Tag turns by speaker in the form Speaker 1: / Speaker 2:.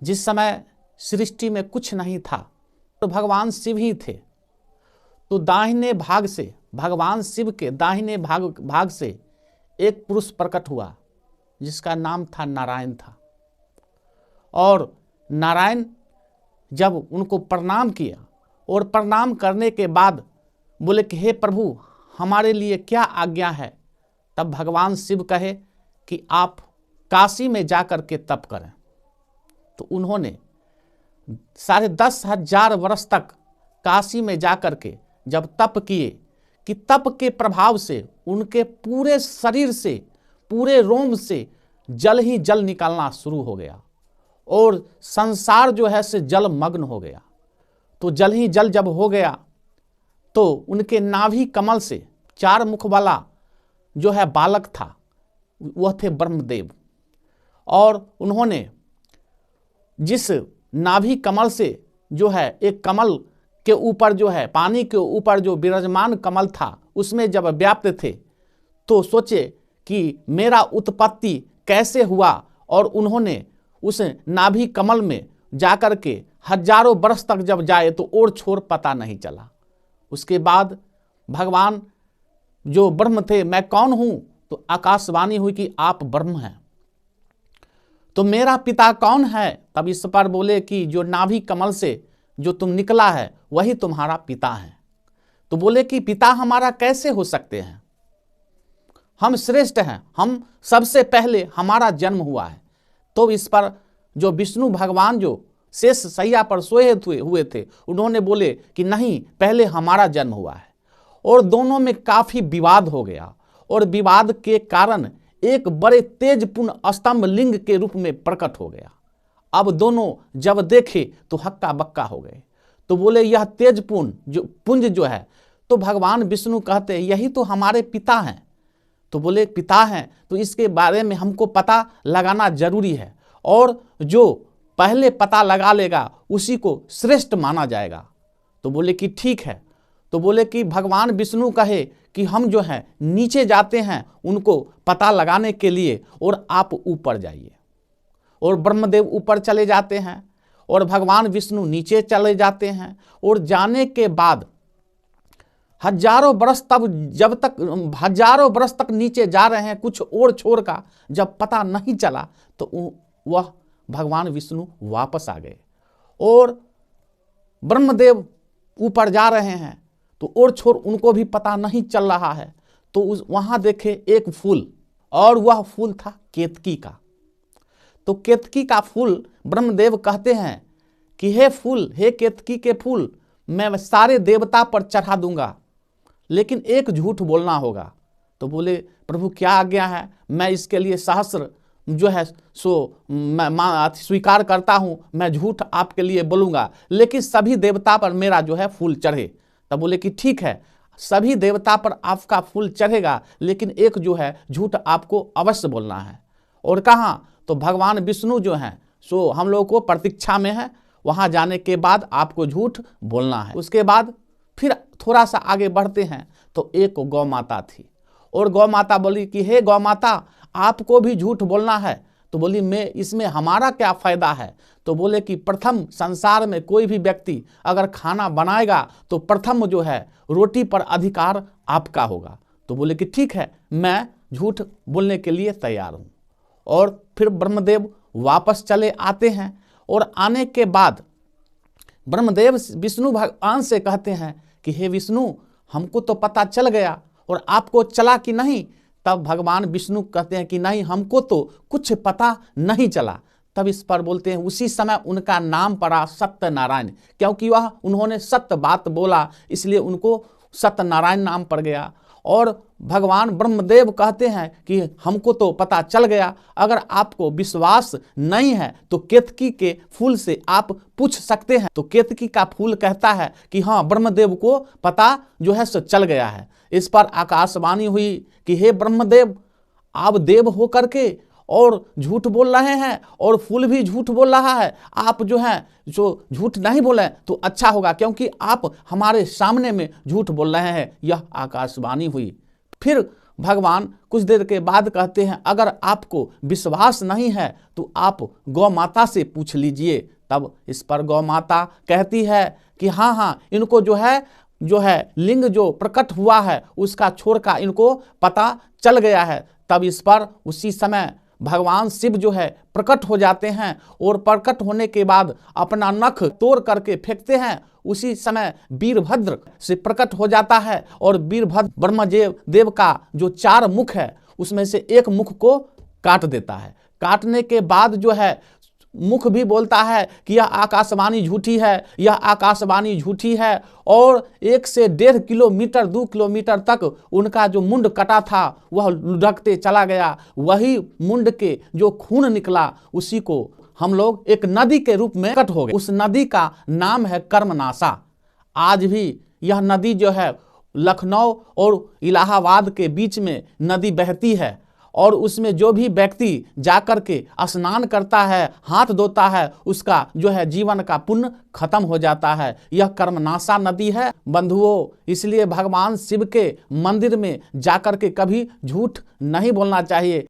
Speaker 1: जिस समय सृष्टि में कुछ नहीं था तो भगवान शिव ही थे। तो दाहिने भाग से, भगवान शिव के दाहिने भाग से एक पुरुष प्रकट हुआ जिसका नाम था नारायण था। और नारायण जब उनको प्रणाम किया और प्रणाम करने के बाद बोले कि हे प्रभु, हमारे लिए क्या आज्ञा है। तब भगवान शिव कहे कि आप काशी में जाकर के तप करें। तो उन्होंने 10,500 वर्ष तक काशी में जाकर के जब तप किए कि तप के प्रभाव से उनके पूरे शरीर से, पूरे रोम से जल ही जल निकलना शुरू हो गया और संसार जो है से जलमग्न हो गया। तो जल ही जल जब हो गया तो उनके नाभि कमल से 4 मुख वाला जो है बालक था, वह थे ब्रह्मदेव। और उन्होंने जिस नाभि कमल से जो है एक कमल के ऊपर जो है पानी के ऊपर जो विराजमान कमल था उसमें जब व्याप्त थे तो सोचे कि मेरा उत्पत्ति कैसे हुआ। और उन्होंने उस नाभि कमल में जाकर के हजारों वर्ष तक जब जाए तो ओर छोर पता नहीं चला। उसके बाद भगवान जो ब्रह्म थे, मैं कौन हूं, तो आकाशवाणी हुई कि आप ब्रह्म हैं। तो मेरा पिता कौन है। तब इस पर बोले कि जो नाभि कमल से जो तुम निकला है वही तुम्हारा पिता है। तो बोले कि पिता हमारा कैसे हो सकते हैं, हम श्रेष्ठ हैं, हम सबसे पहले हमारा जन्म हुआ है। तो इस पर जो विष्णु भगवान जो शेष सैया पर सोए हुए थे उन्होंने बोले कि नहीं, पहले हमारा जन्म हुआ है। और दोनों में काफी विवाद हो गया और विवाद के कारण एक बड़े तेजपूर्ण स्तंभ लिंग के रूप में प्रकट हो गया। अब दोनों जब देखे तो हक्का बक्का हो गए। तो बोले यह तेजपूर्ण जो पुंज जो है, तो भगवान विष्णु कहते यही तो हमारे पिता हैं। तो बोले पिता हैं तो इसके बारे में हमको पता लगाना जरूरी है और जो पहले पता लगा लेगा उसी को श्रेष्ठ माना जाएगा। तो बोले कि ठीक है। तो बोले कि भगवान विष्णु कहे कि हम जो है नीचे जाते हैं उनको पता लगाने के लिए और आप ऊपर जाइए। और ब्रह्मदेव ऊपर चले जाते हैं और भगवान विष्णु नीचे चले जाते हैं। और जाने के बाद हजारों बरस तक नीचे जा रहे हैं, कुछ और छोर का जब पता नहीं चला तो वह भगवान विष्णु वापस आ गए। और ब्रह्मदेव ऊपर जा रहे हैं तो और छोर उनको भी पता नहीं चल रहा है। तो वहां देखे एक फूल, और वह फूल था केतकी का। तो केतकी का फूल ब्रह्मदेव कहते हैं कि हे फूल, हे केतकी के फूल, मैं सारे देवता पर चढ़ा दूंगा, लेकिन एक झूठ बोलना होगा। तो बोले प्रभु क्या आज्ञा है। मैं इसके लिए सहस्र जो है सो मैं स्वीकार करता हूं, मैं झूठ आपके लिए बोलूंगा, लेकिन सभी देवता पर मेरा जो है फूल चढ़े। तब बोले कि ठीक है, सभी देवता पर आपका फूल चढ़ेगा, लेकिन एक जो है झूठ आपको अवश्य बोलना है। और कहाँ, तो भगवान विष्णु जो हैं सो हम लोग को प्रतीक्षा में है, वहां जाने के बाद आपको झूठ बोलना है। उसके बाद फिर थोड़ा सा आगे बढ़ते हैं तो एक गौ माता थी और गौ माता बोली कि हे गौ माता, आपको भी झूठ बोलना है। तो बोली मैं इसमें हमारा क्या फायदा है। तो बोले कि प्रथम संसार में कोई भी व्यक्ति अगर खाना बनाएगा तो प्रथम जो है रोटी पर अधिकार आपका होगा। तो बोले कि ठीक है, मैं झूठ बोलने के लिए तैयार हूं। और फिर ब्रह्मदेव वापस चले आते हैं और आने के बाद ब्रह्मदेव विष्णु भगवान से कहते हैं कि हे विष्णु, हमको तो पता चल गया और आपको चला कि नहीं। तब भगवान विष्णु कहते हैं कि नहीं, हमको तो कुछ पता नहीं चला। तब इस पर बोलते हैं उसी समय उनका नाम पड़ा सत्यनारायण, क्योंकि वह उन्होंने सत्य बात बोला, इसलिए उनको सत्यनारायण नाम पड़ गया। और भगवान ब्रह्मदेव कहते हैं कि हमको तो पता चल गया, अगर आपको विश्वास नहीं है तो केतकी के फूल से आप पूछ सकते हैं। तो केतकी का फूल कहता है कि हाँ, ब्रह्मदेव को पता जो है सो चल गया है। इस पर आकाशवाणी हुई कि हे ब्रह्मदेव, आप देव होकर के और झूठ बोल रहे हैं और फूल भी झूठ बोल रहा है। आप जो है जो झूठ नहीं बोले तो अच्छा होगा, क्योंकि आप हमारे सामने में झूठ बोल रहे हैं। यह आकाशवाणी हुई। फिर भगवान कुछ देर के बाद कहते हैं, अगर आपको विश्वास नहीं है तो आप गौ माता से पूछ लीजिए। तब इस पर गौ माता कहती है कि हाँ, इनको जो है लिंग जो प्रकट हुआ है उसका छोर का इनको पता चल गया है। तब इस पर उसी समय भगवान शिव जो है प्रकट हो जाते हैं और प्रकट होने के बाद अपना नख तोड़ करके फेंकते हैं। उसी समय वीरभद्र से प्रकट हो जाता है और वीरभद्र ब्रह्मदेव का जो 4 मुख है उसमें से एक मुख को काट देता है। काटने के बाद जो है मुख भी बोलता है कि यह आकाशवाणी झूठी है, यह आकाशवाणी झूठी है। और 1 से 1.5 किलोमीटर 2 किलोमीटर तक उनका जो मुंड कटा था वह लुढ़कते चला गया। वही मुंड के जो खून निकला उसी को हम लोग एक नदी के रूप में प्रकट हो गए। उस नदी का नाम है कर्मनाशा। आज भी यह नदी जो है लखनऊ और इलाहाबाद के बीच में नदी बहती है और उसमें जो भी व्यक्ति जाकर के स्नान करता है, हाथ धोता है, उसका जो है जीवन का पुण्य खत्म हो जाता है। यह कर्मनाशा नदी है बंधुओं। इसलिए भगवान शिव के मंदिर में जाकर के कभी झूठ नहीं बोलना चाहिए।